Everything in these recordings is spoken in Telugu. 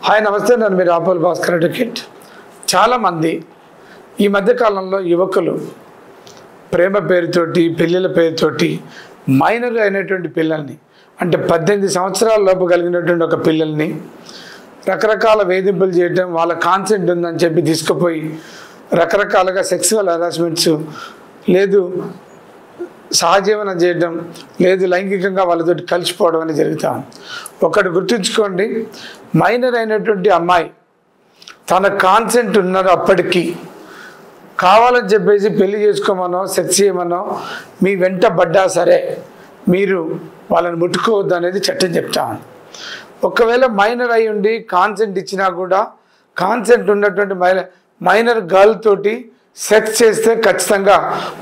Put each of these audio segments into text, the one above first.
హాయ్ నమస్తే, నేను మీ రాపోల్ భాస్కర్ అడ్వకేట్. చాలామంది ఈ మధ్యకాలంలో యువకులు ప్రేమ పేరుతోటి పెళ్ళిళ్ళ పేరుతోటి మైనర్ అయినటువంటి పిల్లల్ని, అంటే 18 సంవత్సరాల లోపు కలిగినటువంటి ఒక పిల్లల్ని రకరకాల వేధింపులు చేయడం, వాళ్ళ కాన్సెంట్ ఉందని చెప్పి తీసుకుపోయి రకరకాలుగా సెక్సువల్ హెరాస్మెంట్స్, లేదు సహజీవనం చేయడం, లేదు లైంగికంగా వాళ్ళతోటి కలిసిపోవడం అనేది జరుగుతాం. ఒకటి గుర్తుంచుకోండి, మైనర్ అయినటువంటి అమ్మాయి తన కాన్సెంట్ ఉన్నది అప్పటికీ కావాలని చెప్పేసి పెళ్లి చేసుకోమనో సెక్స్ చేయమనో మీ వెంట పడ్డా సరే మీరు వాళ్ళని ముట్టుకోవద్దు అనేది చట్టం చెప్తాను. ఒకవేళ మైనర్ అయి ఉండి కాన్సెంట్ ఇచ్చినా కూడా కాన్సెంట్ ఉన్నటువంటి మైనర్ గర్ల్ తోటి సెక్స్ చేస్తే ఖచ్చితంగా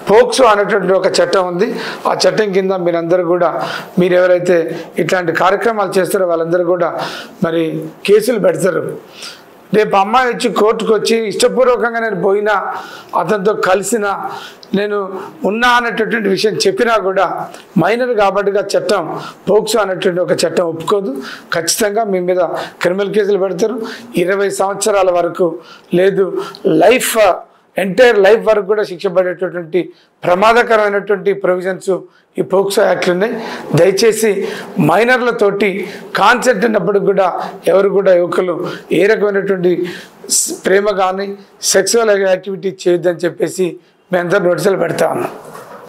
పోక్సో అనేటువంటి ఒక చట్టం ఉంది. ఆ చట్టం కింద మీరందరూ కూడా, మీరు ఎవరైతే ఇట్లాంటి కార్యక్రమాలు చేస్తారో వాళ్ళందరూ కూడా మరి కేసులు పెడతారు. రేపు అమ్మాయి వచ్చి కోర్టుకు వచ్చి ఇష్టపూర్వకంగా నేను పోయినా, అతనితో కలిసినా, నేను ఉన్నా అనేటటువంటి విషయం చెప్పినా కూడా మైనర్ కాబట్టిగా చట్టం పోక్సో అనేటువంటి ఒక చట్టం ఒప్పుకోదు. ఖచ్చితంగా మీ మీద క్రిమినల్ కేసులు పెడతారు. 20 సంవత్సరాల వరకు, లేదు ఎంటైర్ లైఫ్ వరకు కూడా శిక్ష పడేటటువంటి ప్రమాదకరమైనటువంటి ప్రొవిజన్స్ ఈ పోక్సో యాక్ట్లు ఉన్నాయి. దయచేసి మైనర్లతోటి కాన్సెంట్ ఉన్నప్పుడు కూడా ఎవరు కూడా యువకులు ఏ రకమైనటువంటి ప్రేమ కానీ సెక్సువల్ యాక్టివిటీ చేయొద్దని చెప్పేసి మేము అందరూ నోటీసులు పెడతా ఉన్నాం.